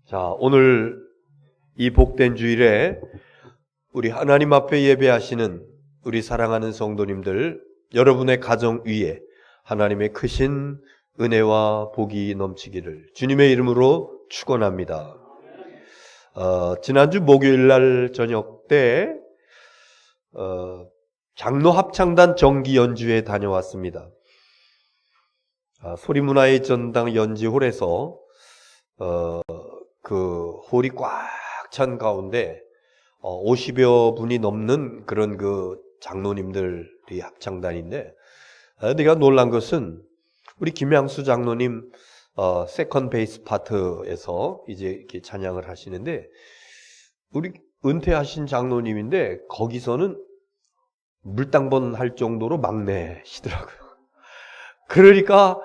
자, 오늘 이 복된 주일에 우리 하나님 앞에 예배하시는 우리 사랑하는 성도님들, 여러분의 가정 위에 하나님의 크신 은혜와 복이 넘치기를 주님의 이름으로 축원합니다. 지난주 목요일날 저녁 때 장로 합창단 정기 연주회 다녀왔습니다. 소리문화의 전당 연지홀에서 그 홀이 꽉 찬 가운데 50여 분이 넘는 그런 그 장로님들이 합창단인데, 내가 놀란 것은 우리 김양수 장로님 세컨 베이스 파트에서 이제 이렇게 찬양을 하시는데, 우리 은퇴하신 장로님인데 거기서는 물당번 할 정도로 막내시더라고요. 그러니까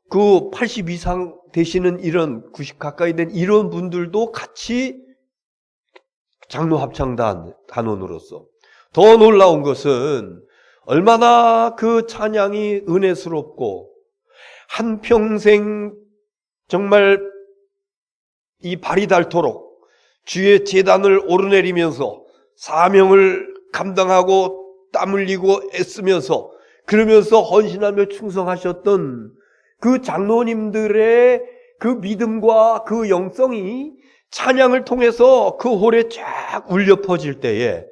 그 80 이상 되시는 이런 90 가까이 된 이런 분들도 같이 장로 합창단 단원으로서, 더 놀라운 것은 얼마나 그 찬양이 은혜스럽고 한평생 정말 이 발이 닳도록 주의 제단을 오르내리면서 사명을 감당하고 땀 흘리고 애쓰면서 그러면서 헌신하며 충성하셨던 그 장로님들의 그 믿음과 그 영성이 찬양을 통해서 그 홀에 쫙 울려 퍼질 때에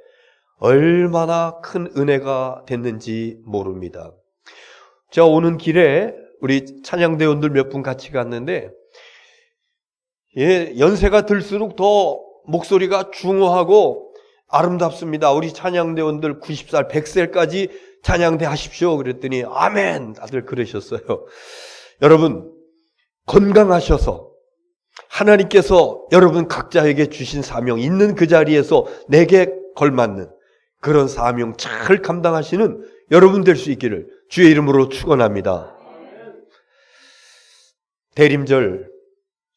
얼마나 큰 은혜가 됐는지 모릅니다. 제가 오는 길에 우리 찬양대원들 몇 분 같이 갔는데, 연세가 들수록 더 목소리가 중후하고 아름답습니다. 우리 찬양대원들 90살, 100살까지 찬양대 하십시오. 그랬더니 아멘! 다들 그러셨어요. 여러분, 건강하셔서 하나님께서 여러분 각자에게 주신 사명, 있는 그 자리에서 내게 걸맞는 그런 사명 잘 감당하시는 여러분 될 수 있기를 주의 이름으로 축원합니다. 대림절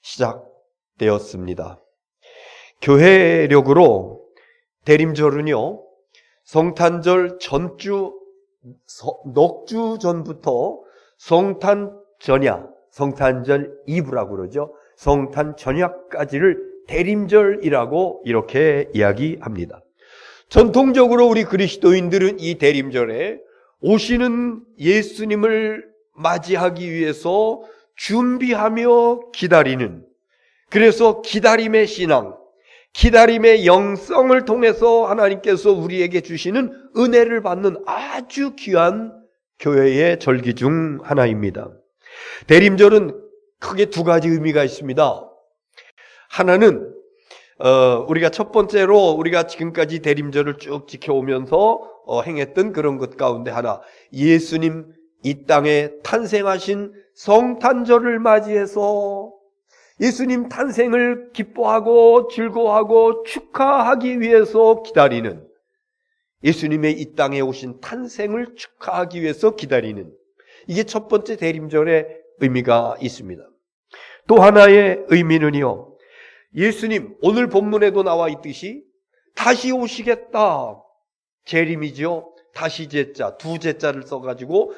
시작되었습니다. 교회력으로 대림절은요, 성탄절 전주 넉 주 전부터 성탄 전야, 성탄절 이브라고 그러죠. 성탄 전야까지를 대림절이라고 이렇게 이야기합니다. 전통적으로 우리 그리스도인들은 이 대림절에 오시는 예수님을 맞이하기 위해서 준비하며 기다리는, 그래서 기다림의 신앙, 기다림의 영성을 통해서 하나님께서 우리에게 주시는 은혜를 받는 아주 귀한 교회의 절기 중 하나입니다. 대림절은 크게 두 가지 의미가 있습니다. 하나는 우리가 첫 번째로 우리가 지금까지 대림절을 쭉 지켜오면서 행했던 그런 것 가운데 하나, 예수님 이 땅에 탄생하신 성탄절을 맞이해서 예수님 탄생을 기뻐하고 즐거워하고 축하하기 위해서 기다리는, 예수님의 이 땅에 오신 탄생을 축하하기 위해서 기다리는, 이게 첫 번째 대림절의 의미가 있습니다. 또 하나의 의미는요, 예수님 오늘 본문에도 나와 있듯이 다시 오시겠다, 재림이죠. 다시 제자, 두 제자를 써가지고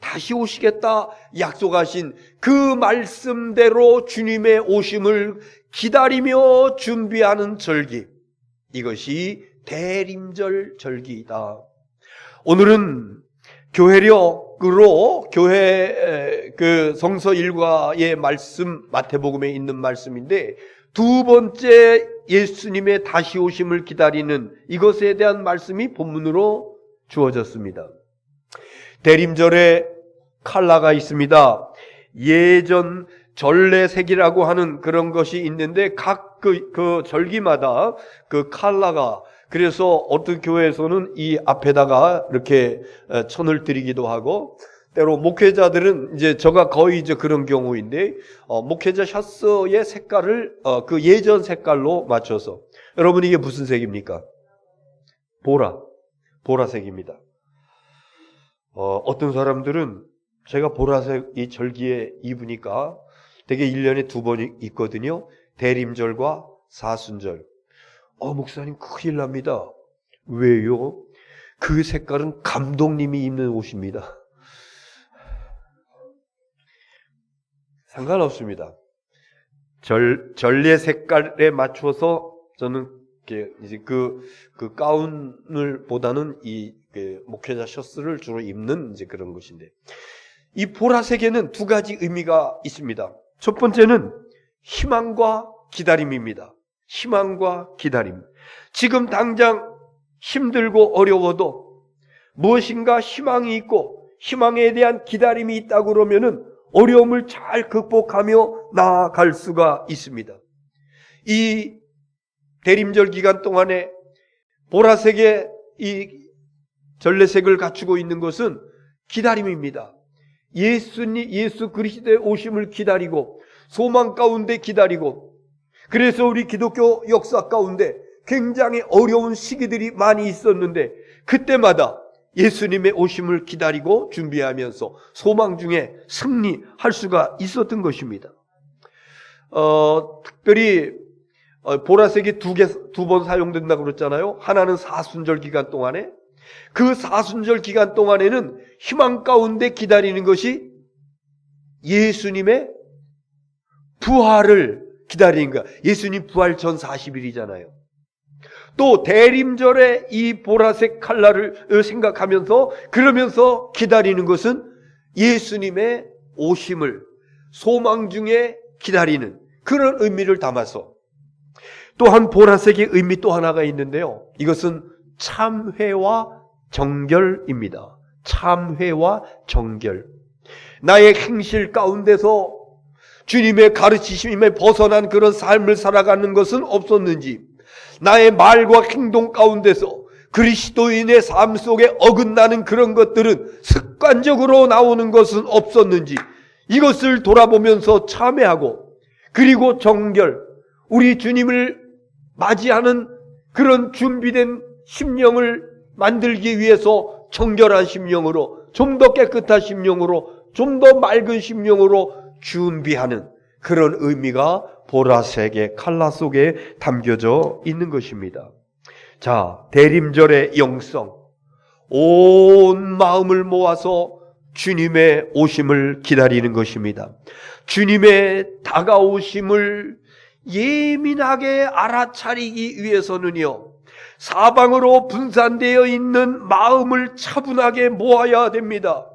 다시 오시겠다 약속하신 그 말씀대로 주님의 오심을 기다리며 준비하는 절기, 이것이 대림절 절기이다. 오늘은 교회력으로 교회 그 성서 일과의 말씀, 마태복음에 있는 말씀인데, 두 번째 예수님의 다시 오심을 기다리는 이것에 대한 말씀이 본문으로 주어졌습니다. 대림절에 칼라가 있습니다. 예전 전래색이라고 하는 그런 것이 있는데 각 그 절기마다 그 칼라가, 그래서 어떤 교회에서는 이 앞에다가 이렇게 천을 드리기도 하고, 때로 목회자들은 이제 저가 거의 이제 그런 경우인데, 목회자 셔츠의 색깔을 그 예전 색깔로 맞춰서, 여러분 이게 무슨 색입니까? 보라색입니다. 어떤 사람들은 제가 보라색 이 절기에 입으니까 되게 1년에 2번 있거든요. 대림절과 사순절. 목사님 큰일 납니다. 왜요? 그 색깔은 감독님이 입는 옷입니다. 상관없습니다. 전례 색깔에 맞춰서 저는 이제 그 가운을 보다는 목회자 셔츠를 주로 입는 이제 그런 것인데, 이 보라색에는 두 가지 의미가 있습니다. 첫 번째는 희망과 기다림입니다. 희망과 기다림. 지금 당장 힘들고 어려워도 무엇인가 희망이 있고 희망에 대한 기다림이 있다고 그러면은 어려움을 잘 극복하며 나아갈 수가 있습니다. 이 대림절 기간 동안에 보라색의 이 전례색을 갖추고 있는 것은 기다림입니다. 예수 그리스도의 오심을 기다리고 소망 가운데 기다리고, 그래서 우리 기독교 역사 가운데 굉장히 어려운 시기들이 많이 있었는데 그때마다 예수님의 오심을 기다리고 준비하면서 소망 중에 승리할 수가 있었던 것입니다. 특별히 보라색이 두 번 사용된다고 그랬잖아요. 하나는 사순절 기간 동안에, 그 사순절 기간 동안에는 희망 가운데 기다리는 것이 예수님의 부활을 기다리는 거야. 예수님 부활 전 40일이잖아요. 또 대림절에 이 보라색 칼날을 생각하면서 그러면서 기다리는 것은 예수님의 오심을 소망 중에 기다리는 그런 의미를 담아서, 또한 보라색의 의미 또 하나가 있는데요. 이것은 참회와 정결입니다. 참회와 정결. 나의 행실 가운데서 주님의 가르치심에 벗어난 그런 삶을 살아가는 것은 없었는지, 나의 말과 행동 가운데서 그리스도인의 삶 속에 어긋나는 그런 것들은 습관적으로 나오는 것은 없었는지, 이것을 돌아보면서 참회하고, 그리고 정결, 우리 주님을 맞이하는 그런 준비된 심령을 만들기 위해서 정결한 심령으로, 좀 더 깨끗한 심령으로, 좀 더 맑은 심령으로 준비하는 그런 의미가 보라색의 칼라 속에 담겨져 있는 것입니다. 자, 대림절의 영성, 온 마음을 모아서 주님의 오심을 기다리는 것입니다. 주님의 다가오심을 예민하게 알아차리기 위해서는요, 사방으로 분산되어 있는 마음을 차분하게 모아야 됩니다.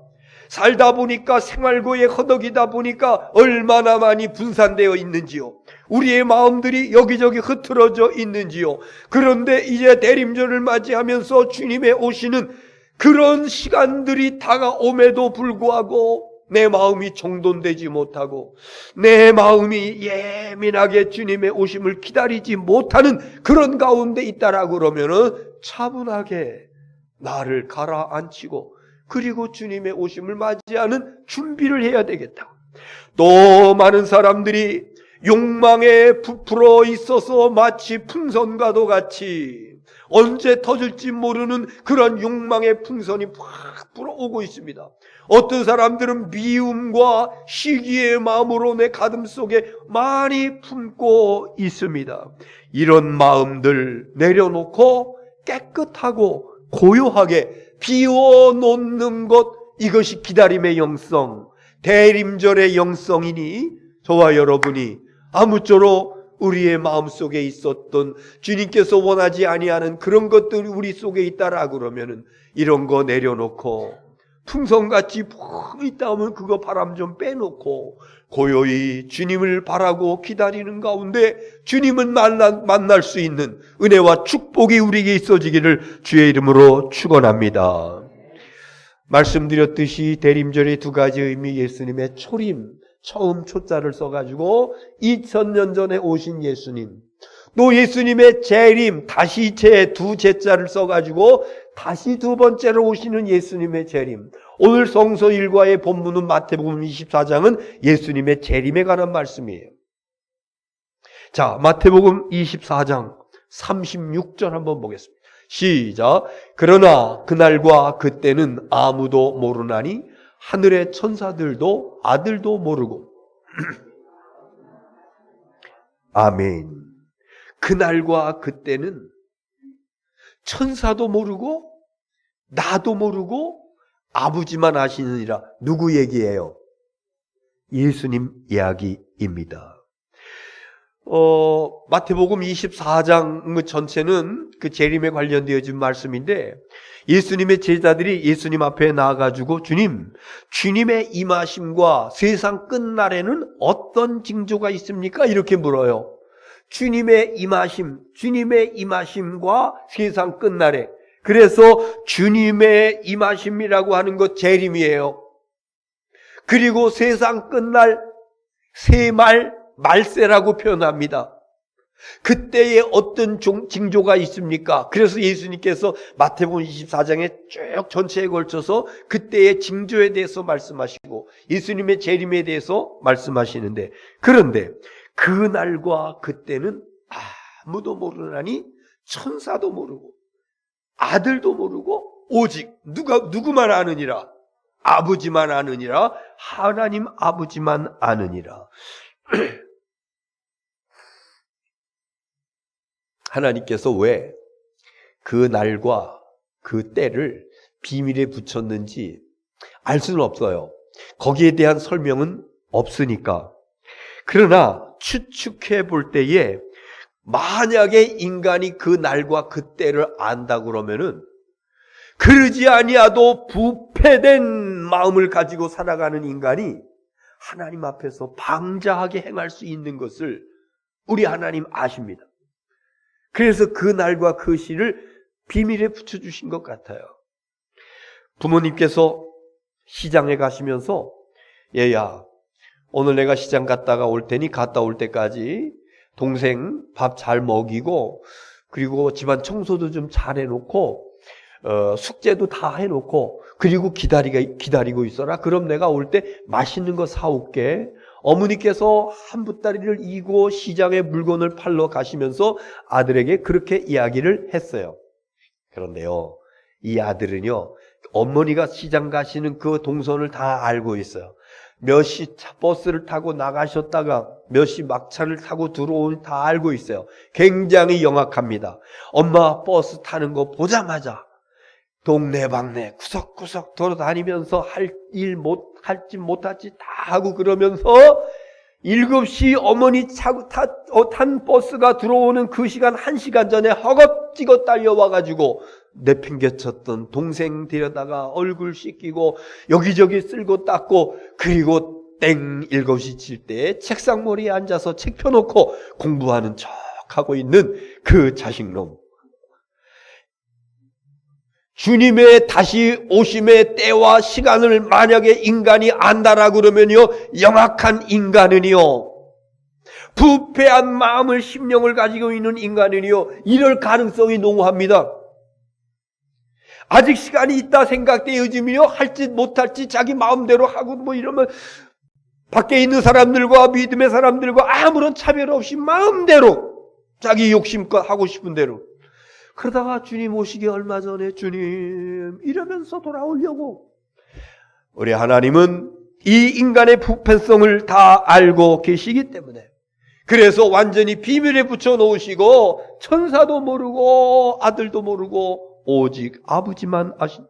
살다 보니까, 생활고에 허덕이다 보니까 얼마나 많이 분산되어 있는지요. 우리의 마음들이 여기저기 흐트러져 있는지요. 그런데 이제 대림절을 맞이하면서 주님의 오시는 그런 시간들이 다가옴에도 불구하고 내 마음이 정돈되지 못하고 내 마음이 예민하게 주님의 오심을 기다리지 못하는 그런 가운데 있다라고 그러면은 차분하게 나를 가라앉히고, 그리고 주님의 오심을 맞이하는 준비를 해야 되겠다. 또 많은 사람들이 욕망에 부풀어 있어서 마치 풍선과도 같이 언제 터질지 모르는 그런 욕망의 풍선이 팍 불어오고 있습니다. 어떤 사람들은 미움과 시기의 마음으로 내 가슴 속에 많이 품고 있습니다. 이런 마음들 내려놓고 깨끗하고 고요하게 비워놓는 것, 이것이 기다림의 영성, 대림절의 영성이니 저와 여러분이 아무쪼록 우리의 마음속에 있었던 주님께서 원하지 아니하는 그런 것들이 우리 속에 있다라고 그러면은 이런 거 내려놓고 풍선같이 푹 있다 하면 그거 바람 좀 빼놓고 고요히 주님을 바라고 기다리는 가운데 주님은 만날 수 있는 은혜와 축복이 우리에게 있어지기를 주의 이름으로 축원합니다. 말씀드렸듯이 대림절의 두 가지 의미, 예수님의 초림, 처음 초자를 써가지고 2000년 전에 오신 예수님, 또 예수님의 재림, 다시 두 제자를 써가지고 다시 두 번째로 오시는 예수님의 재림. 오늘 성서 일과의 본문은 마태복음 24장은 예수님의 재림에 관한 말씀이에요. 자, 마태복음 24장 36절 한번 보겠습니다. 시작. 그러나 그날과 그때는 아무도 모르나니 하늘의 천사들도 아들도 모르고. 아멘. 그날과 그때는 천사도 모르고 나도 모르고 아버지만 아시느니라. 누구 얘기예요? 예수님 이야기입니다. 마태복음 24장 전체는 그 재림에 관련되어진 말씀인데, 예수님의 제자들이 예수님 앞에 나와가지고 주님의 임하심과 세상 끝날에는 어떤 징조가 있습니까? 이렇게 물어요. 주님의 임하심과 세상 끝날에. 그래서 주님의 임하심이라고 하는 것 재림이에요. 그리고 세상 끝날 말세라고 표현합니다. 그때에 어떤 징조가 있습니까? 그래서 예수님께서 마태복음 24장에 쭉 전체에 걸쳐서 그때의 징조에 대해서 말씀하시고 예수님의 재림에 대해서 말씀하시는데, 그런데 그날과 그때는 아무도 모르나니 천사도 모르고 아들도 모르고 오직 누구만 아느니라, 아버지만 아느니라, 하나님 아버지만 아느니라. 하나님께서 왜 그 날과 그 때를 비밀에 붙였는지 알 수는 없어요. 거기에 대한 설명은 없으니까. 그러나 추측해 볼 때에 만약에 인간이 그 날과 그 때를 안다 그러면은 그러지 아니하도 부패된 마음을 가지고 살아가는 인간이 하나님 앞에서 방자하게 행할 수 있는 것을 우리 하나님 아십니다. 그래서 그 날과 그 시를 비밀에 붙여주신 것 같아요. 부모님께서 시장에 가시면서 얘야, 오늘 내가 시장 갔다가 올 테니 갔다 올 때까지 동생 밥 잘 먹이고, 그리고 집안 청소도 좀 잘 해놓고, 숙제도 다 해놓고, 그리고 기다리고 있어라. 그럼 내가 올 때 맛있는 거 사올게. 어머니께서 한 보따리를 이고 시장에 물건을 팔러 가시면서 아들에게 그렇게 이야기를 했어요. 그런데요, 이 아들은요, 어머니가 시장 가시는 그 동선을 다 알고 있어요. 몇 시 버스를 타고 나가셨다가 몇 시 막차를 타고 들어오는 다 알고 있어요. 굉장히 영악합니다. 엄마 버스 타는 거 보자마자 동네방네 구석구석 돌아다니면서 할지 못할지 다 하고, 그러면서 7시 어머니 탄 버스가 들어오는 그 시간 1시간 전에 허겁지겁 달려와가지고 내팽개쳤던 동생 데려다가 얼굴 씻기고 여기저기 쓸고 닦고, 그리고 땡 7시 칠 때 책상머리에 앉아서 책 펴놓고 공부하는 척 하고 있는 그 자식놈. 주님의 다시 오심의 때와 시간을 만약에 인간이 안다라 그러면요, 영악한 인간은요, 부패한 마음을, 심령을 가지고 있는 인간은요, 이럴 가능성이 농후합니다. 아직 시간이 있다 생각되어지며 할지 못할지 자기 마음대로 하고 뭐 이러면 밖에 있는 사람들과 믿음의 사람들과 아무런 차별 없이 마음대로 자기 욕심껏 하고 싶은 대로, 그러다가 주님 오시기 얼마 전에 주님 이러면서 돌아오려고. 우리 하나님은 이 인간의 부패성을 다 알고 계시기 때문에, 그래서 완전히 비밀에 붙여 놓으시고 천사도 모르고 아들도 모르고 오직 아버지만 아신.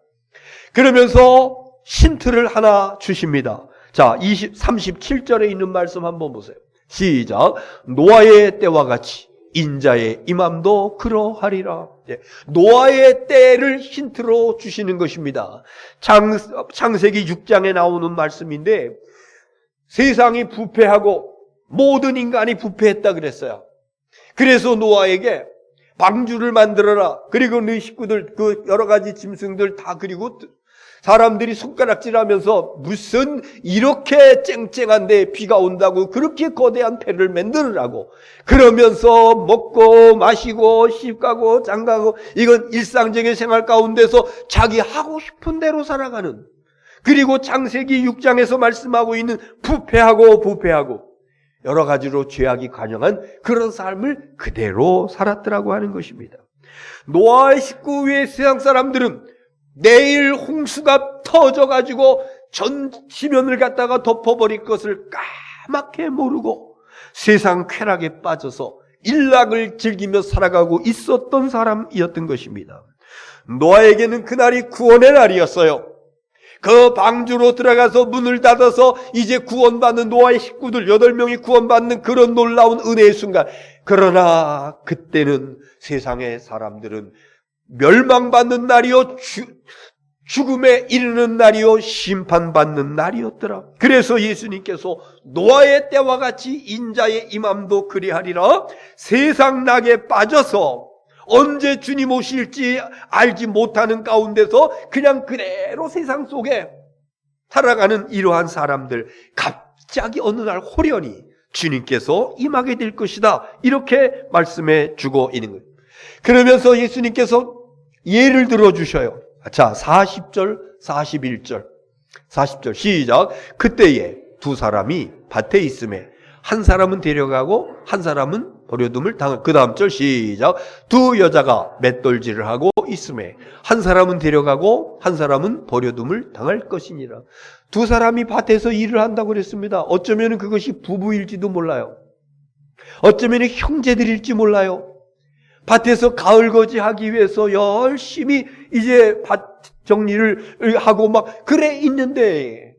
그러면서 힌트를 하나 주십니다. 자, 37절에 있는 말씀 한번 보세요. 시작. 노아의 때와 같이 인자의 임함도 그러하리라. 노아의 때를 힌트로 주시는 것입니다. 창세기 6장에 나오는 말씀인데, 세상이 부패하고 모든 인간이 부패했다 그랬어요. 그래서 노아에게 방주를 만들어라. 그리고 네 식구들, 그 여러 가지 짐승들 다, 그리고 사람들이 손가락질하면서 무슨 이렇게 쨍쨍한데 비가 온다고 그렇게 거대한 배를 만들으라고. 그러면서 먹고 마시고 씹가고 장가고, 이건 일상적인 생활 가운데서 자기 하고 싶은 대로 살아가는, 그리고 창세기 6장에서 말씀하고 있는 부패하고 여러 가지로 죄악이 관영한 그런 삶을 그대로 살았더라고 하는 것입니다. 노아의 식구 외의 세상 사람들은 내일 홍수가 터져가지고 전 지면을 갖다가 덮어버릴 것을 까맣게 모르고 세상 쾌락에 빠져서 일락을 즐기며 살아가고 있었던 사람이었던 것입니다. 노아에게는 그날이 구원의 날이었어요. 그 방주로 들어가서 문을 닫아서 이제 구원받는 노아의 식구들 8명이 구원받는 그런 놀라운 은혜의 순간. 그러나 그때는 세상의 사람들은 멸망받는 날이요, 죽음에 이르는 날이요, 심판받는 날이었더라. 그래서 예수님께서 노아의 때와 같이 인자의 임함도 그리하리라. 세상 낙에 빠져서 언제 주님 오실지 알지 못하는 가운데서 그냥 그대로 세상 속에 살아가는 이러한 사람들, 갑자기 어느 날 호련히 주님께서 임하게 될 것이다, 이렇게 말씀해 주고 있는 거예요. 그러면서 예수님께서 예를 들어주셔요. 자, 40절 41절 40절 시작. 그때에 두 사람이 밭에 있음에 한 사람은 데려가고 한 사람은 버려둠을 당할. 그 다음 절 시작. 두 여자가 맷돌질을 하고 있음에 한 사람은 데려가고 한 사람은 버려둠을 당할 것이니라. 두 사람이 밭에서 일을 한다고 그랬습니다. 어쩌면 그것이 부부일지도 몰라요. 어쩌면 형제들일지 몰라요. 밭에서 가을거지하기 위해서 열심히 이제 밭 정리를 하고 막 그래 있는데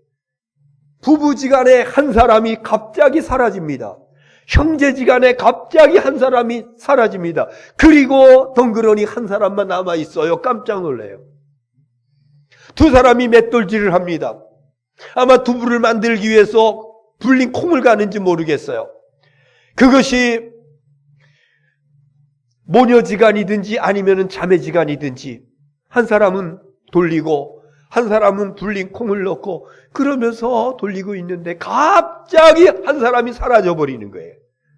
부부지간에 한 사람이 갑자기 사라집니다. 형제지간에 갑자기 한 사람이 사라집니다. 그리고 덩그러니 한 사람만 남아 있어요. 깜짝 놀래요. 두 사람이 맷돌질을 합니다. 아마 두부를 만들기 위해서 불린 콩을 가는지 모르겠어요. 그것이 모녀지간이든지 아니면은 자매지간이든지 한 사람은 돌리고 한 사람은 불린 콩을 넣고 그러면서 돌리고 있는데 갑자기 한 사람이 사라져 버리는 거예요.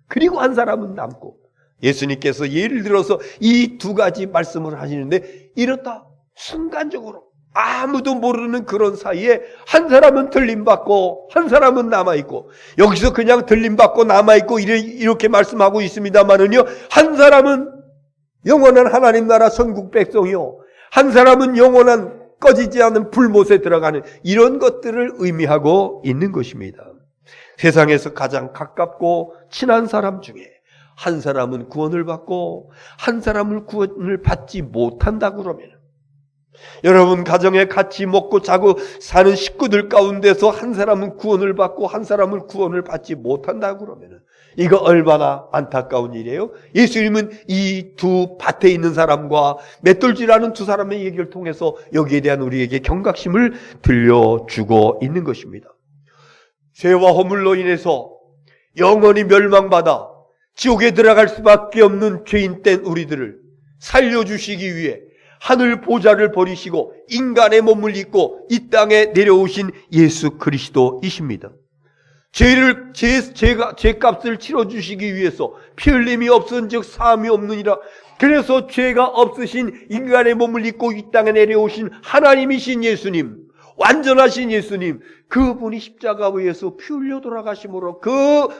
그리고 한 사람은 남고. 예수님께서 예를 들어서 이 두 가지 말씀을 하시는데 이렇다 순간적으로 아무도 모르는 그런 사이에 한 사람은 들림받고 한 사람은 남아있고, 여기서 그냥 들림받고 남아있고 이렇게 말씀하고 있습니다만은요, 한 사람은 영원한 하나님 나라 천국 백성이요, 한 사람은 영원한 꺼지지 않는 불못에 들어가는 이런 것들을 의미하고 있는 것입니다. 세상에서 가장 가깝고 친한 사람 중에 한 사람은 구원을 받고 한 사람은 구원을 받지 못한다 그러면, 여러분 가정에 같이 먹고 자고 사는 식구들 가운데서 한 사람은 구원을 받고 한 사람은 구원을 받지 못한다 그러면 이거 얼마나 안타까운 일이에요. 예수님은 이 두 밭에 있는 사람과 맷돌질하는 두 사람의 얘기를 통해서 여기에 대한 우리에게 경각심을 들려주고 있는 것입니다. 죄와 허물로 인해서 영원히 멸망받아 지옥에 들어갈 수밖에 없는 죄인된 우리들을 살려주시기 위해 하늘 보좌를 버리시고 인간의 몸을 입고 이 땅에 내려오신 예수 그리스도이십니다. 죄값을 치러주시기 위해서 피 흘림이 없은즉 사함이 없느니라. 그래서 죄가 없으신 인간의 몸을 입고 이 땅에 내려오신 하나님이신 예수님, 완전하신 예수님, 그분이 십자가에서 피 흘려 돌아가심으로 그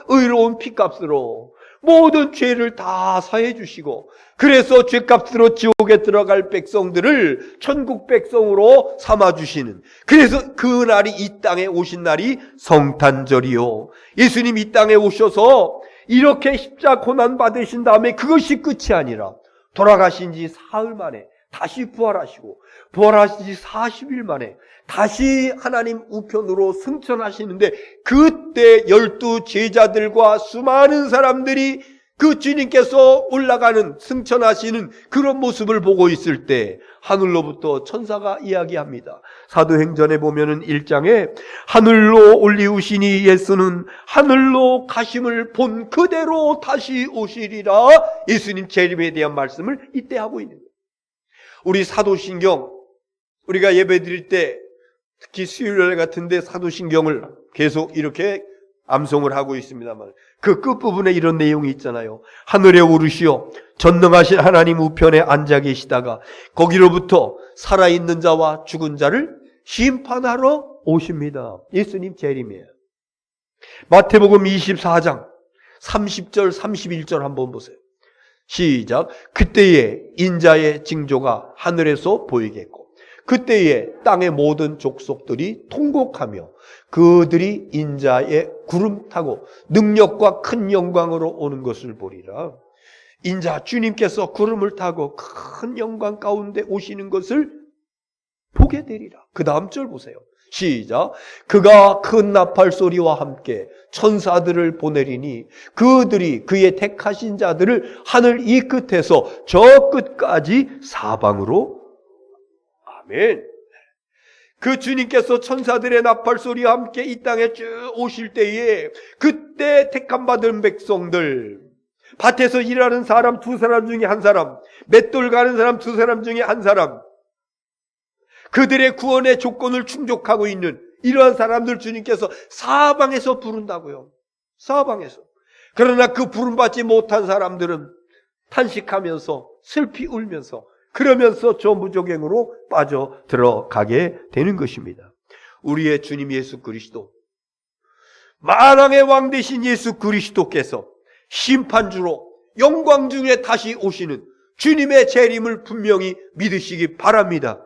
의로운 피값으로 모든 죄를 다 사해 주시고, 그래서 죄값으로 지옥에 들어갈 백성들을 천국 백성으로 삼아 주시는, 그래서 그 날이 이 땅에 오신 날이 성탄절이요, 예수님 이 땅에 오셔서 이렇게 십자가 고난 받으신 다음에 그것이 끝이 아니라 돌아가신 지 사흘 만에 다시 부활하시고, 부활하신 지 40일 만에 다시 하나님 우편으로 승천하시는데, 그때 12 제자들과 수많은 사람들이 그 주님께서 올라가는 승천하시는 그런 모습을 보고 있을 때 하늘로부터 천사가 이야기합니다. 사도행전에 보면은 1장에 하늘로 올리우시니 예수는 하늘로 가심을 본 그대로 다시 오시리라, 예수님 재림에 대한 말씀을 이때 하고 있는 거예요. 우리 사도신경, 우리가 예배 드릴 때 특히 수요일 같은데 사도신경을 계속 이렇게 암송을 하고 있습니다만, 그 끝부분에 이런 내용이 있잖아요. 하늘에 오르시어 전능하신 하나님 우편에 앉아 계시다가 거기로부터 살아있는 자와 죽은 자를 심판하러 오십니다. 예수님 재림이에요. 마태복음 24장 30절 31절 한번 보세요. 시작. 그때에 인자의 징조가 하늘에서 보이겠고 그때에 땅의 모든 족속들이 통곡하며 그들이 인자의 구름 타고 능력과 큰 영광으로 오는 것을 보리라. 인자 주님께서 구름을 타고 큰 영광 가운데 오시는 것을 보게 되리라. 그 다음 절 보세요. 시작. 그가 큰 나팔 소리와 함께 천사들을 보내리니 그들이 그의 택하신 자들을 하늘 이 끝에서 저 끝까지 사방으로. 아멘. 그 주님께서 천사들의 나팔 소리와 함께 이 땅에 쭉 오실 때에 그때 택함 받은 백성들, 밭에서 일하는 사람 두 사람 중에 한 사람, 맷돌 가는 사람 두 사람 중에 한 사람, 그들의 구원의 조건을 충족하고 있는 이러한 사람들 주님께서 사방에서 부른다고요. 사방에서. 그러나 그 부름받지 못한 사람들은 탄식하면서 슬피 울면서 그러면서 저 무적행으로 빠져 들어가게 되는 것입니다. 우리의 주님 예수 그리스도, 만왕의 왕 되신 예수 그리스도께서 심판주로 영광 중에 다시 오시는 주님의 재림을 분명히 믿으시기 바랍니다.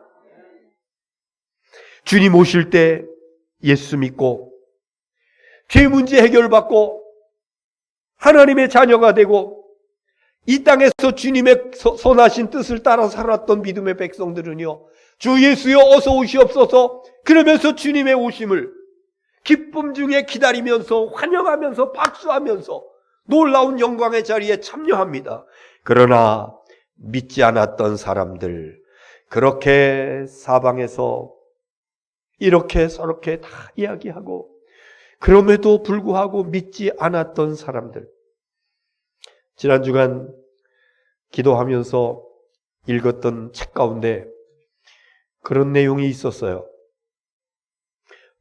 주님 오실 때 예수 믿고 죄 문제 해결받고 하나님의 자녀가 되고 이 땅에서 주님의 선하신 뜻을 따라 살았던 믿음의 백성들은요, 주 예수여 어서 오시옵소서 그러면서 주님의 오심을 기쁨 중에 기다리면서 환영하면서 박수하면서 놀라운 영광의 자리에 참여합니다. 그러나 믿지 않았던 사람들, 그렇게 사방에서 이렇게 저렇게 다 이야기하고 그럼에도 불구하고 믿지 않았던 사람들, 지난 주간 기도하면서 읽었던 책 가운데 그런 내용이 있었어요.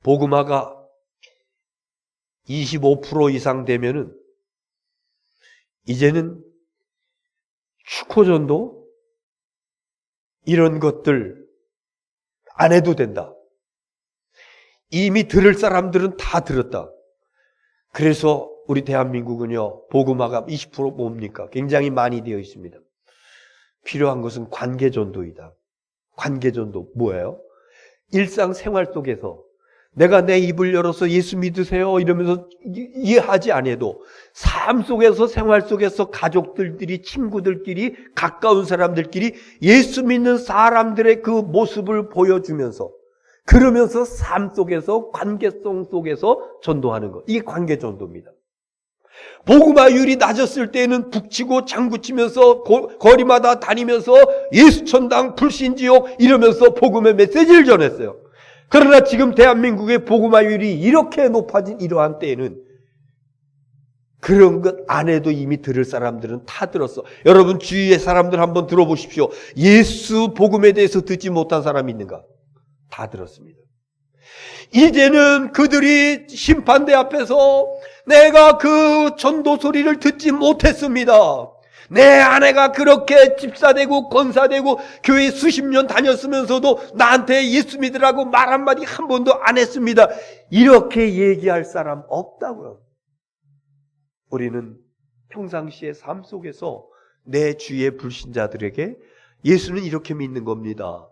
복음화가 25% 이상 되면은 이제는 축호전도 이런 것들 안 해도 된다. 이미 들을 사람들은 다 들었다. 그래서 우리 대한민국은요, 복음화가 20% 뭡니까? 굉장히 많이 되어 있습니다. 필요한 것은 관계전도이다. 관계전도 뭐예요? 일상생활 속에서 내가 내 입을 열어서 예수 믿으세요 이러면서 이해하지 않아도 삶 속에서, 생활 속에서 가족들끼리, 친구들끼리, 가까운 사람들끼리 예수 믿는 사람들의 그 모습을 보여주면서, 그러면서 삶 속에서, 관계성 속에서 전도하는 것, 이게 관계전도입니다. 복음화율이 낮았을 때는 북치고 장구치면서 거리마다 다니면서 예수천당, 불신지옥 이러면서 복음의 메시지를 전했어요. 그러나 지금 대한민국의 복음화율이 이렇게 높아진 이러한 때에는 그런 것 안 해도 이미 들을 사람들은 다 들었어. 여러분 주위의 사람들 한번 들어보십시오. 예수 복음에 대해서 듣지 못한 사람이 있는가? 다 들었습니다. 이제는 그들이 심판대 앞에서 내가 그 전도 소리를 듣지 못했습니다. 내 아내가 그렇게 집사되고 권사되고 교회 수십 년 다녔으면서도 나한테 예수 믿으라고 말 한마디 한 번도 안 했습니다. 이렇게 얘기할 사람 없다고요. 우리는 평상시의 삶 속에서 내 주위의 불신자들에게 예수는 이렇게 믿는 겁니다.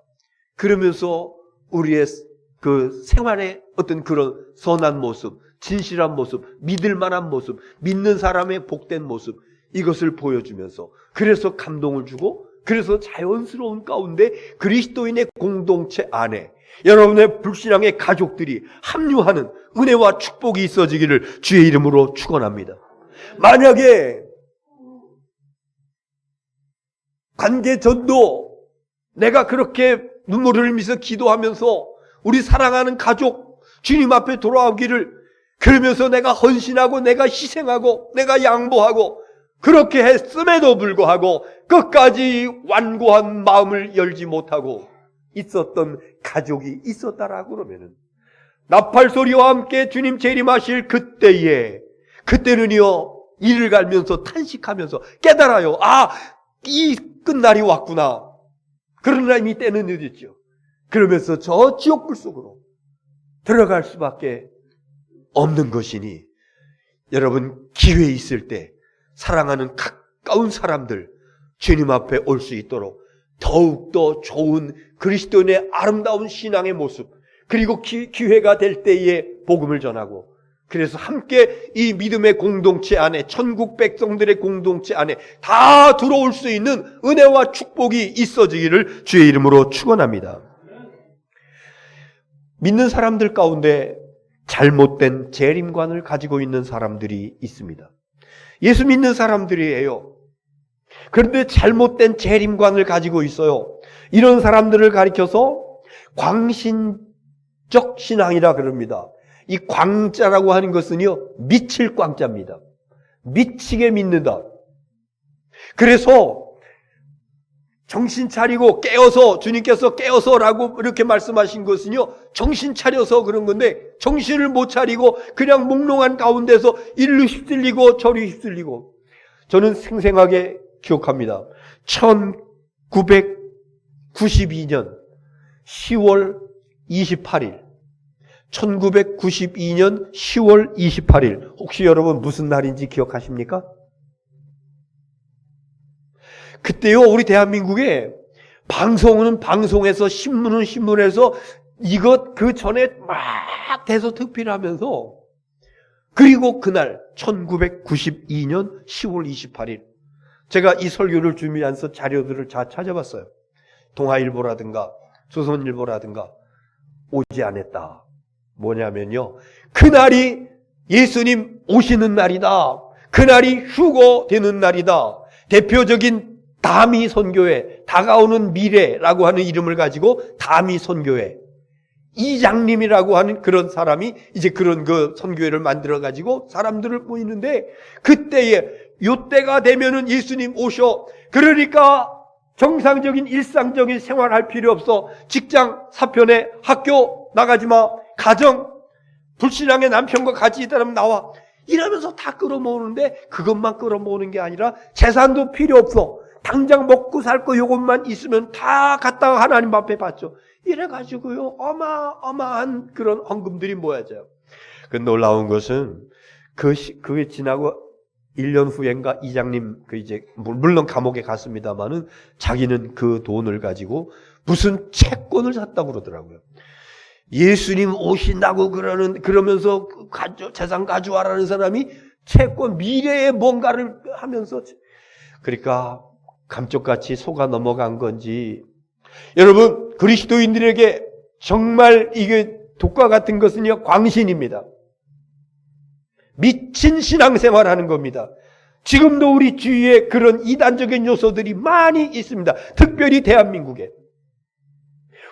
그러면서 우리의 그 생활의 어떤 그런 선한 모습, 진실한 모습, 믿을 만한 모습, 믿는 사람의 복된 모습, 이것을 보여주면서, 그래서 감동을 주고, 그래서 자연스러운 가운데 그리스도인의 공동체 안에 여러분의 불신앙의 가족들이 합류하는 은혜와 축복이 있어지기를 주의 이름으로 축원합니다. 만약에 관계전도, 내가 그렇게 눈물을 흘리면서 기도하면서 우리 사랑하는 가족 주님 앞에 돌아오기를, 그러면서 내가 헌신하고 내가 희생하고 내가 양보하고 그렇게 했음에도 불구하고 끝까지 완고한 마음을 열지 못하고 있었던 가족이 있었다라고 그러면은, 나팔 소리와 함께 주님 재림하실 그때는요 이를 갈면서 탄식하면서 깨달아요. 아, 이 끝날이 왔구나. 그러나 이미 때는 늦었죠. 그러면서 저 지옥불 속으로 들어갈 수밖에 없는 것이니, 여러분 기회 있을 때 사랑하는 가까운 사람들 주님 앞에 올 수 있도록 더욱더 좋은 그리스도인의 아름다운 신앙의 모습, 그리고 기회가 될 때에 복음을 전하고, 그래서 함께 이 믿음의 공동체 안에, 천국 백성들의 공동체 안에 다 들어올 수 있는 은혜와 축복이 있어지기를 주의 이름으로 축원합니다. 믿는 사람들 가운데 잘못된 재림관을 가지고 있는 사람들이 있습니다. 예수 믿는 사람들이에요. 그런데 잘못된 재림관을 가지고 있어요. 이런 사람들을 가리켜서 광신적 신앙이라 그럽니다. 이 광자라고 하는 것은요, 미칠 광자입니다. 미치게 믿는다. 그래서 정신 차리고 깨어서, 주님께서 깨어서라고 이렇게 말씀하신 것은요, 정신 차려서 그런 건데 정신을 못 차리고 그냥 몽롱한 가운데서 일로 휩쓸리고 저리 휩쓸리고. 저는 생생하게 기억합니다. 1992년 10월 28일 1992년 10월 28일 혹시 여러분 무슨 날인지 기억하십니까? 그때요, 우리 대한민국에 방송은 방송에서, 신문은 신문에서, 이것 그 전에 막 대서특필하면서, 그리고 그날 1992년 10월 28일 제가 이 설교를 준비하면서 자료들을 다 찾아봤어요. 동아일보라든가 조선일보라든가 오지 않았다. 뭐냐면요, 그날이 예수님 오시는 날이다. 그날이 휴거되는 날이다. 대표적인 다미 선교회, 다가오는 미래라고 하는 이름을 가지고 다미 선교회 이장님이라고 하는 그런 사람이 이제 그런 그 선교회를 만들어 가지고 사람들을 모이는데, 그때에 요때가 되면은 예수님 오셔. 그러니까 정상적인 일상적인 생활할 필요 없어. 직장 사표내, 학교 나가지 마, 가정 불신앙의 남편과 같이 있다면 나와, 이러면서 다 끌어모으는데, 그것만 끌어모으는 게 아니라 재산도 필요 없어. 당장 먹고 살 거 요것만 있으면 다 갖다가 하나님 앞에 받죠. 이래가지고요, 어마어마한 그런 헌금들이 모여져요. 그 놀라운 것은 그게 지나고 1년 후엔가 이장님 이제 물론 감옥에 갔습니다만은 자기는 그 돈을 가지고 무슨 채권을 샀다고 그러더라고요. 예수님 오신다고 그러면서 재산 가져와라는 사람이 채권, 미래에 뭔가를 하면서, 그러니까 감쪽같이 속아 넘어간 건지. 여러분, 그리스도인들에게 정말 이게 독과 같은 것은요, 광신입니다. 미친 신앙생활 하는 겁니다. 지금도 우리 주위에 그런 이단적인 요소들이 많이 있습니다. 특별히 대한민국에.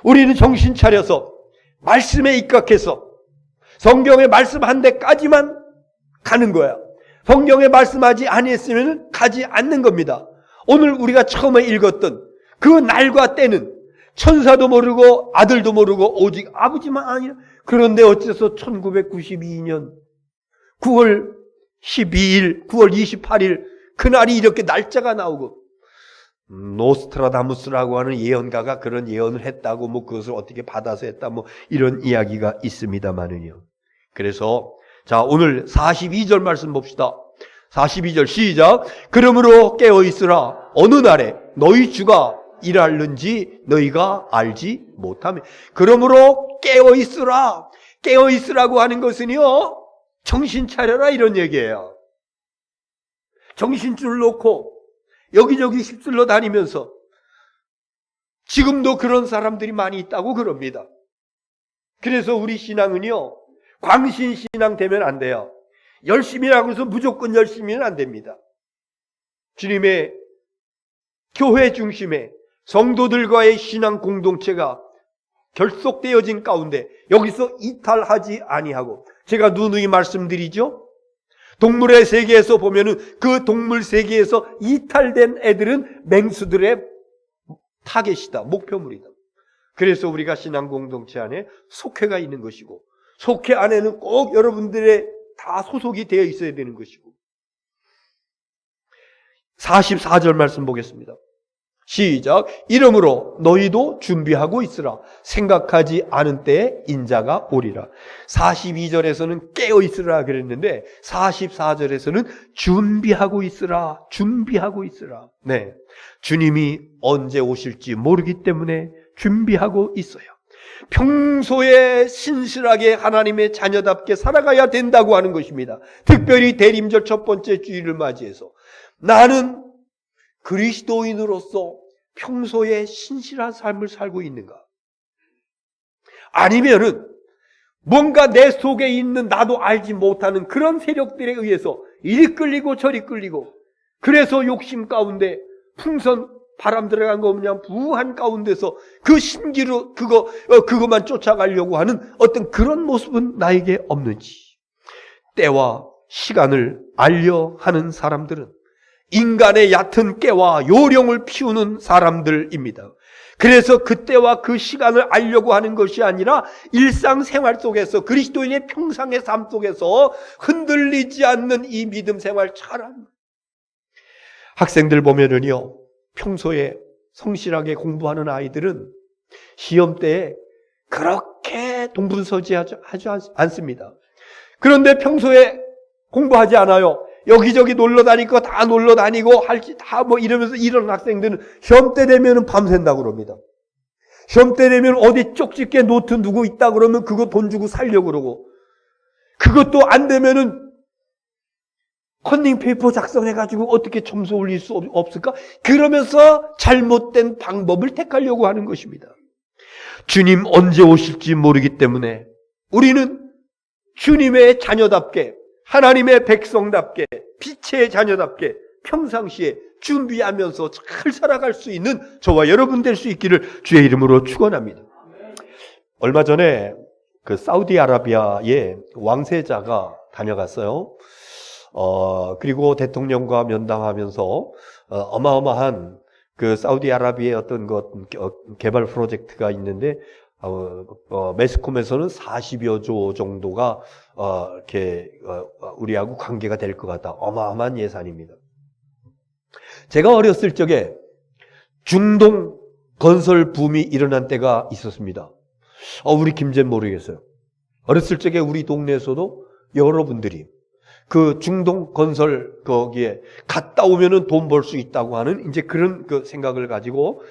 우리는 정신 차려서 말씀에 입각해서 성경의 말씀 한 데까지만 가는 거야. 성경에 말씀하지 아니했으면 가지 않는 겁니다. 오늘 우리가 처음에 읽었던 그 날과 때는 천사도 모르고 아들도 모르고 오직 아버지만 아니라. 그런데 어째서 1992년 9월 12일, 9월 28일 그날이 이렇게 날짜가 나오고, 노스트라다무스라고 하는 예언가가 그런 예언을 했다고, 뭐 그것을 어떻게 받아서 했다, 뭐 이런 이야기가 있습니다만은요. 그래서 자, 오늘 42절 말씀 봅시다. 42절 시작. 그러므로 깨어있으라. 어느 날에 너희 주가 일하는지 너희가 알지 못하며. 그러므로 깨어있으라. 깨어있으라고 하는 것은요, 정신 차려라 이런 얘기예요. 정신줄 놓고 여기저기 휩쓸러 다니면서, 지금도 그런 사람들이 많이 있다고 그럽니다. 그래서 우리 신앙은요, 광신신앙 되면 안 돼요. 열심히 하고 해서 무조건 열심히는 안 됩니다. 주님의 교회 중심의 성도들과의 신앙 공동체가 결속되어진 가운데 여기서 이탈하지 아니하고, 제가 누누이 말씀드리죠. 동물의 세계에서 보면은 그 동물 세계에서 이탈된 애들은 맹수들의 타겟이다, 목표물이다. 그래서 우리가 신앙 공동체 안에 속회가 있는 것이고, 속회 안에는 꼭 여러분들의 다 소속이 되어 있어야 되는 것이고. 44절 말씀 보겠습니다. 시작. 이러므로 너희도 준비하고 있으라. 생각하지 않은 때에 인자가 오리라. 42절에서는 깨어 있으라 그랬는데 44절에서는 준비하고 있으라. 준비하고 있으라. 네, 주님이 언제 오실지 모르기 때문에 준비하고 있어요. 평소에 신실하게 하나님의 자녀답게 살아가야 된다고 하는 것입니다. 특별히 대림절 첫 번째 주일을 맞이해서 나는 그리스도인으로서 평소에 신실한 삶을 살고 있는가? 아니면은 뭔가 내 속에 있는 나도 알지 못하는 그런 세력들에 의해서 이리 끌리고 저리 끌리고, 그래서 욕심 가운데 풍선 바람 들어간 거 없냐 부한 가운데서 그 심기로 그것만 쫓아가려고 하는 어떤 그런 모습은 나에게 없는지, 때와 시간을 알려 하는 사람들은 인간의 얕은 깨와 요령을 피우는 사람들입니다. 그래서 그때와 그 시간을 알려고 하는 것이 아니라 일상생활 속에서, 그리스도인의 평상의 삶 속에서 흔들리지 않는 이 믿음 생활 잘하는 학생들 보면은요, 평소에 성실하게 공부하는 아이들은 시험 때에 그렇게 동분서지하지 않습니다. 그런데 평소에 공부하지 않아요. 여기저기 놀러 다니고 다 놀러 다니고 할지 다 뭐 이러면서 이런 학생들은 시험 때 되면은 밤샌다고 그럽니다. 시험 때 되면 어디 쪽집게 노트 누구 있다 그러면 그거 돈 주고 살려고 그러고, 그것도 안 되면은 컨닝 페이퍼 작성해가지고 어떻게 점수 올릴 수 없을까? 그러면서 잘못된 방법을 택하려고 하는 것입니다. 주님 언제 오실지 모르기 때문에 우리는 주님의 자녀답게, 하나님의 백성답게, 빛의 자녀답게 평상시에 준비하면서 잘 살아갈 수 있는 저와 여러분 될 수 있기를 주의 이름으로 축원합니다. 얼마 전에 그 사우디아라비아의 왕세자가 다녀갔어요. 그리고 대통령과 면담하면서 어마어마한 그 사우디아라비아의 어떤 개발 프로젝트가 있는데, 매스컴에서는 40여 조 정도가 이렇게 우리하고 관계가 될 것 같다. 어마어마한 예산입니다. 제가 어렸을 적에 중동 건설 붐이 일어난 때가 있었습니다. 우리 김제는 모르겠어요. 어렸을 적에 우리 동네에서도 여러분들이 그 중동 건설 거기에 갔다 오면은 돈 벌 수 있다고 하는 이제 그런 그 생각을 가지고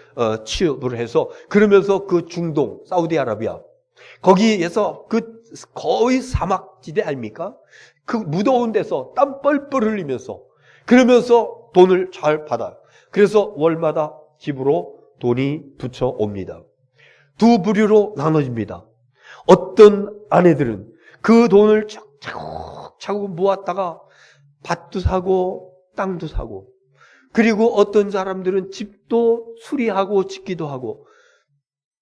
취업을 해서, 그러면서 그 중동 사우디아라비아 거기에서 그 거의 사막지대 아닙니까? 그 무더운 데서 땀 뻘뻘 흘리면서 그러면서 돈을 잘 받아요. 그래서 월마다 집으로 돈이 붙여옵니다. 두 부류로 나눠집니다. 어떤 아내들은 그 돈을 차곡차곡 모았다가 밭도 사고 땅도 사고, 그리고 어떤 사람들은 집도 수리하고 짓기도 하고,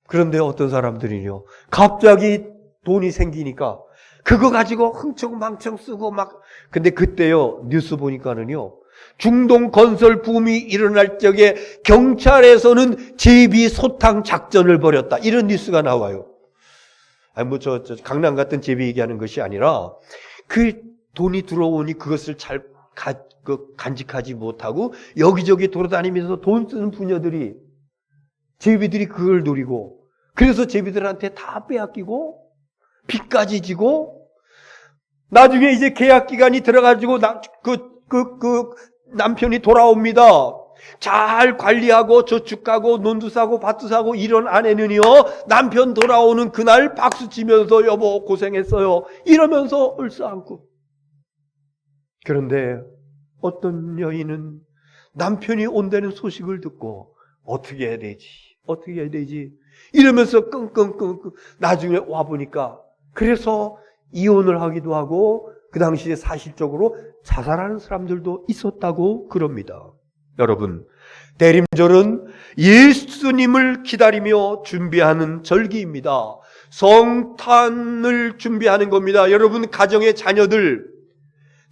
그런데 어떤 사람들은요, 갑자기 돈이 생기니까 그거 가지고 흥청망청 쓰고 막. 근데 그때요, 뉴스 보니까는요, 중동 건설 붐이 일어날 적에 경찰에서는 제비 소탕 작전을 벌였다, 이런 뉴스가 나와요. 저 강남 같은 제비 얘기하는 것이 아니라, 그 돈이 들어오니 그것을 잘 간직하지 못하고 여기저기 돌아다니면서 돈 쓰는 부녀들이, 제비들이 그걸 노리고, 그래서 제비들한테 다 빼앗기고 빚까지 지고, 나중에 이제 계약 기간이 들어가지고 남편이 돌아옵니다. 잘 관리하고 저축하고 논도 사고 밭도 사고 이런 아내는요, 남편 돌아오는 그날 박수 치면서 여보 고생했어요 이러면서 얼싸안고. 그런데 어떤 여인은 남편이 온다는 소식을 듣고 어떻게 해야 되지 이러면서 끙끙끙끙 나중에 와보니까, 그래서 이혼을 하기도 하고 그 당시에 사실적으로 자살하는 사람들도 있었다고 그럽니다. 여러분, 대림절은 예수님을 기다리며 준비하는 절기입니다. 성탄을 준비하는 겁니다. 여러분, 가정의 자녀들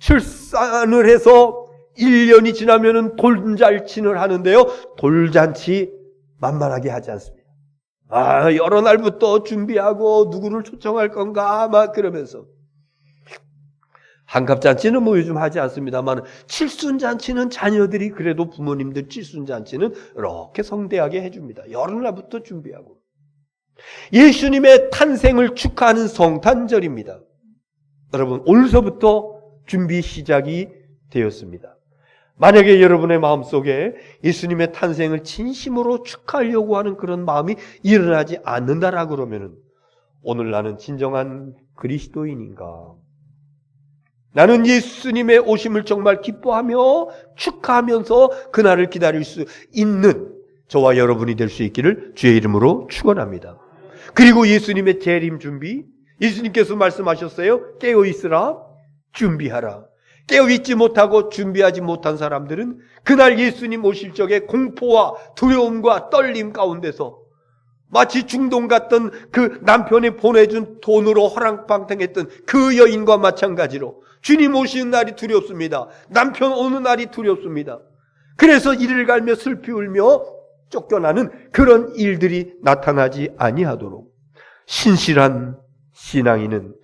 출산을 해서 1년이 지나면은 돌잔치를 하는데요, 돌잔치 만만하게 하지 않습니다. 여러 날부터 준비하고 누구를 초청할 건가 막 그러면서. 한갑잔치는 뭐 요즘 하지 않습니다만, 칠순잔치는 자녀들이 그래도 부모님들 칠순잔치는 이렇게 성대하게 해줍니다. 여러 날부터 준비하고. 예수님의 탄생을 축하하는 성탄절입니다. 여러분, 오늘서부터 준비 시작이 되었습니다. 만약에 여러분의 마음속에 예수님의 탄생을 진심으로 축하하려고 하는 그런 마음이 일어나지 않는다라고 그러면은, 오늘 나는 진정한 그리스도인인가? 나는 예수님의 오심을 정말 기뻐하며 축하하면서 그날을 기다릴 수 있는 저와 여러분이 될 수 있기를 주의 이름으로 축원합니다. 그리고 예수님의 재림 준비, 예수님께서 말씀하셨어요. 깨어있으라, 준비하라. 깨어있지 못하고 준비하지 못한 사람들은 그날 예수님 오실 적에 공포와 두려움과 떨림 가운데서 마치 중동 갔던 그 남편이 보내준 돈으로 허랑방탕했던 그 여인과 마찬가지로 주님 오시는 날이 두렵습니다. 남편 오는 날이 두렵습니다. 그래서 이를 갈며 슬피 울며 쫓겨나는 그런 일들이 나타나지 아니하도록 신실한 신앙인은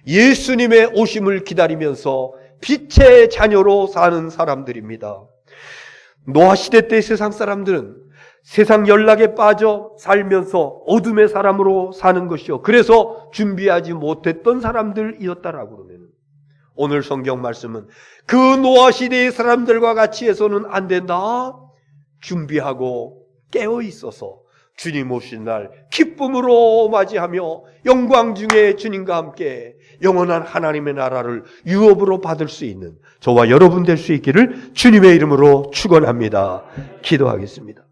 예수님의 오심을 기다리면서 빛의 자녀로 사는 사람들입니다. 노아 시대 때 세상 사람들은 세상 연락에 빠져 살면서 어둠의 사람으로 사는 것이요, 그래서 준비하지 못했던 사람들이었다라고 그러면, 오늘 성경 말씀은 그 노아 시대의 사람들과 같이 해서는 안 된다. 준비하고 깨어 있어서 주님 오신 날 기쁨으로 맞이하며 영광 중에 주님과 함께 영원한 하나님의 나라를 유업으로 받을 수 있는 저와 여러분 될 수 있기를 주님의 이름으로 축원합니다. 기도하겠습니다.